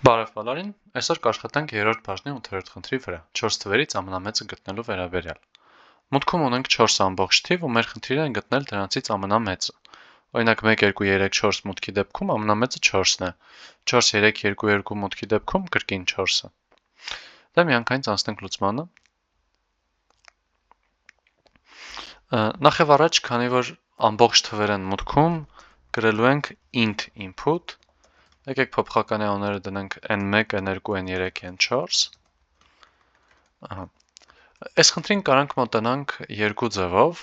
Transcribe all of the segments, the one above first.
Բարև բոլորին, այսօր կաշխատենք երրորդ բաժնի 8-րդ խնդրի վրա, 4 թվերից ամենամեծը գտնելու վերաբերյալ։ Մուտքում ունենք 4 ամբողջ թիվ ու մեր խնդիրը են գտնել դրանցից ամենամեծը։ Օրինակ 1, 2, 3, 4 մուտքի դեպքում ամենամեծը 4-ն է, 4, 3, 2, 2 մուտքի դեպքում կրկին 4-ը։ Դե միանգամից անցնենք լուծմանը։ Նախ եւ առաջ, քանի որ ամբողջ թվեր են մուտքում, գրելու ենք int input. Եկեք փոփոխականի անունները դնենք n1, n2, n3, n4։ Ահա։ Այս խնդրին կարանք մոտենանք երկու ձևով։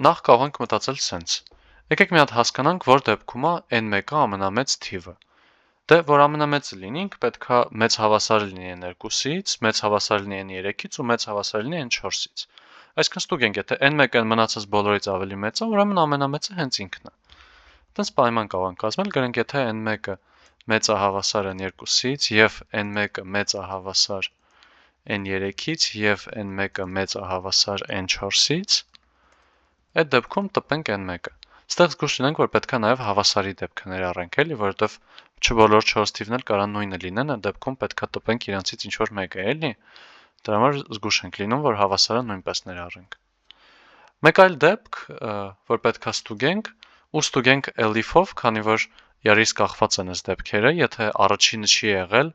Նախ կարող ենք մտածել սենց. Եկեք մի հատ հասկանանք, որ դեպքում է n1-ը ամենամեծ թիվը։ Դե որ ամենամեծը լինենք, պետքա մեծ հավասար լինի n2-ից, մեծ հավասար լինի n3-ից ու մեծ հավասար լինի n4-ից։ Այսինքն ստուգենք, եթե n1-ը մնացած բոլորից ավելի մեծ է, ուրեմն ամենամեծը հենց ինքն է։ Այդպես պայման կարող ենք կազմել, գրենք, եթե n1-ը մեծահավասար n2-ից եւ n1-ը մեծահավասար n3-ից եւ n1-ը մեծահավասար n4-ից, այդ դեպքում տպենք n1-ը։ Ստեղ զգուշ լինենք, որ պետքա նաեւ հավասարի դեպքը ներառենք, էլի, որովհետեւ չբոլոր 4 թիվն էլ կարան նույնը լինեն, այդ դեպքում պետքա տպենք իրանցից ինչ որ մեկը, էլի։ Դրա համար զգուշ ենք լինում, որ հավասարը նույնպես ներառենք։ Մեկ այլ դեպք, որ պետքա ստուգենք, ու ստուգենք elif-ով, քանի որ Երից կախված են այս դեպքերը, եթե առաջինը չի եղել,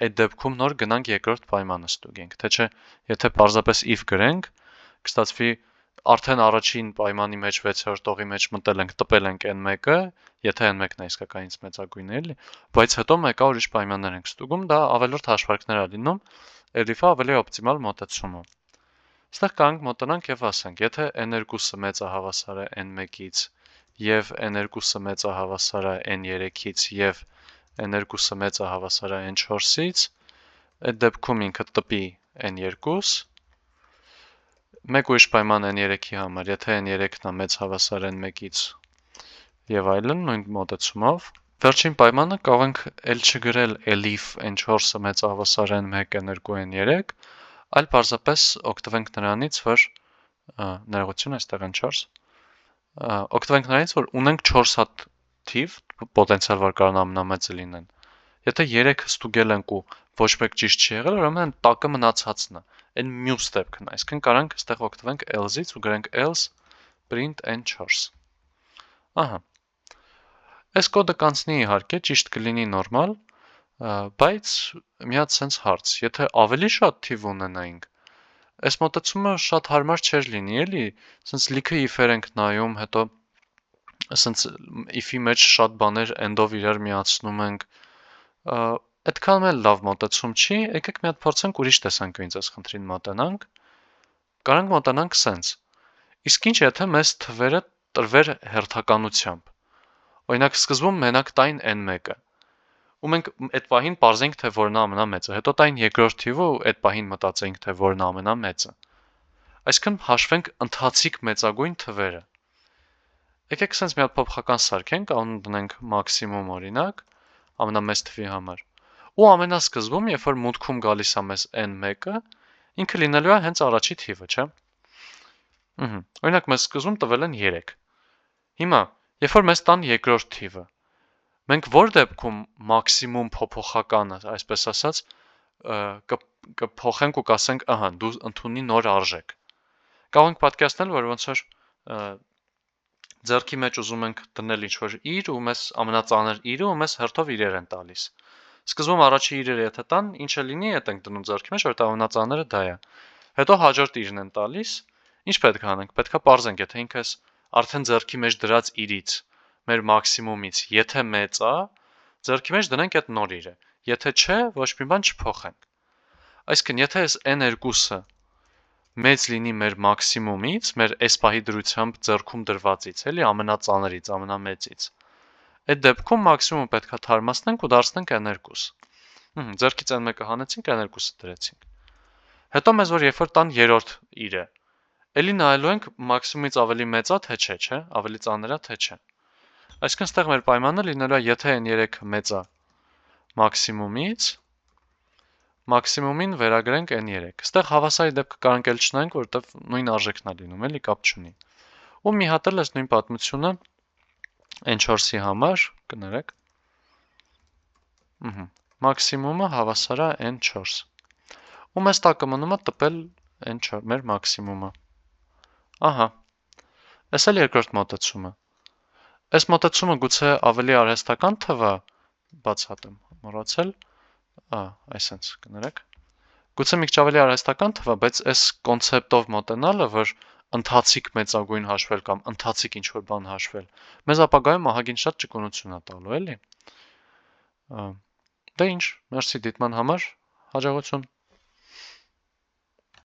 այդ դեպքում նոր գնանք երկրորդ պայմանը ստուգենք, թե չէ, եթե պարզապես if գրենք, կստացվի արդեն առաջին պայմանի մեջ 6-րդ տողի մեջ մտել ենք, տպել ենք n1-ը, եթե n1-ն է իսկականից մեծագույնը, էլի, բայց հետո մեկը ուրիշ պայմաններ ենք ստուգում, դա ավելորդ հաշվարկներ է լինում, elif-ը ավելի օպտիմալ մոտեցումը։ Այստեղ կարանք մոտենանք եւ ասենք, եթե n2-ը մեծահավասար է n1-ից եւ n2-ը մեծահավասար է n3-ից եւ n2-ը մեծահավասար է n4-ից, այդ դեպքում ինքը տպի n2, մեկ ուրիշ պայման n3-ի համար, եթե n3-ն է մեծահավասար n1-ից եւ այլն, նույն մոտեցումով, վերջին պայմանը կարող ենք էլ չգրել elif n4-ը մեծահավասար n1, n2, n3, այլ պարզապես օգտվենք նրանից, որ ներողություն, այստեղ n4 օգտվենք նրանից, որ ունենք 4 հատ թիվ, պոտենցիալ որ կարող ամենամեծը լինեն։ Եթե 3-ը ստուգել ենք ու ոչ մեկ ճիշտ չի եղել, ուրեմն տակը մնացածն է։ Այն մյուս դեպքն է։ Այսինքն կարանք այստեղ օգտվենք else-ից ու գրենք else print n4։ Ահա։ Այս կոդը կանցնի իհարկե, ճիշտ կլինի նորմալ, բայց մի հատ sense հարց, եթե ավելի շատ թիվ ունենայինք, այս մոտեցումը շատ հարմար չէր լինի, էլի, սենց լիքը if-եր ենք նայում, հետո սենց if-ի մեջ շատ բաներ end-ով իրար միացնում ենք, այդքան էլ լավ մոտեցում չի, եկեք մի հատ փորձենք ուրիշ տեսանկյունից այս խնդրին մոտենանք, կարանք մոտենանք սենց, իսկ ինչ եթե մեզ թվերը տրվեր հերթականությամբ, օրինակ սկզբում մենակ տային n1-ը, ու մենք այդ պահին պարզենք, թե որն է ամենամեծը, հետո տային երկրորդ թիվը ու այդ պահին մտածենք, թե որն է ամենամեծը։ Այսինքն հաշվենք ընթացիկ մեծագույն թվերը։ Եկեք սենց մի հատ փոփոխական սարքենք, անուն դնենք մաքսիմում օրինակ, ամենամեծ թվի համար։ Ու ամենասկզբում, երբ որ մուտքում գալիս է մեզ n1-ը, ինքը լինելու է հենց առաջի թիվը, չէ՞։ Օրինակ մեզ սկզբում տվել են 3։ Հիմա, երբ որ մեզ տան երկրորդ թիվը, մենք որ դեպքում մաքսիմում փոփոխականը, այսպես ասած, կփոխենք ու կասենք, ահա, դու ընդունի նոր արժեք։ Կարող ենք պատկերացնել, որ ոնց որ ձեռքի մեջ ուզում ենք դնել ինչ-որ իր ու մեզ ամենածանր իրը ու մեզ հերթով իրեր են տալիս։ Սկզբում առաջի իրերը եթե տան, ինչը լինի, այդ ենք դնում ձեռքի մեջ, որ ամենածանրը դա է։ Հետո հաջորդ իրն են տալիս, ինչ պետք է անենք, պետք է պարզենք, եթե ինքս արդեն ձեռքի մեջ դրած իրից մեր մաքսիմումից, եթե մեծ է, ձեռքի մեջ դնենք այդ նոր իրը, եթե չէ, ոչ մի բան չփոխենք։ Այսինքն, եթե այս n2-ը մեծ լինի մեր մաքսիմումից, մեր այս պահի դրությամբ ձեռքում դրվածից, էլի ամենածանրից, ամենամեծից, այդ դեպքում մաքսիմումը պետք է թարմացնենք ու դարձնենք n2։ Ձեռքից n1-ը հանեցինք, n2-ը դրեցինք։ Հետո մեզ որ երբ որ տան երրորդ իրը, էլի նայելու ենք մաքսիմումից ավելի մեծ է, թե չէ, ավելի ծանր է, թե չէ։ Այսինքն ստեղ մեր պայմանը լինելու է, եթե n3-ը մեծ է մաքսիմումից, մաքսիմումին վերագրենք n3։ Ստեղ հավասարի դեպքը կարանք էլ չնայենք, որովհետև նույն արժեքն է լինում, էլի կապ չունի։ Ու մի հատ էլ այս նույն պատմությունը n4-ի համար, կներեք։ մաքսիմումը հավասար է n4։ Ու մեզ տակը մնում է տպել n4, մեր մաքսիմումը։ Ահա, այս էլ երկրորդ մոտեցումը։ Այս մոտեցումը գուցե ավելի արհեստական թվա, բացատեմ, մոռացել, այսենց կներեք։ Գուցե մի քիչ ավելի արհեստական թվա, բայց այս կոնցեպտով մոտենալը, որ ընթացիկ մեծագույն հաշվել կամ ընթացիկ ինչ-որ բան հաշվել, մեզ ապագայում ահագին շատ ճկունություն է տալու, էլի։ Դե ինչ, մերսի դիտման համար, հաջողություն։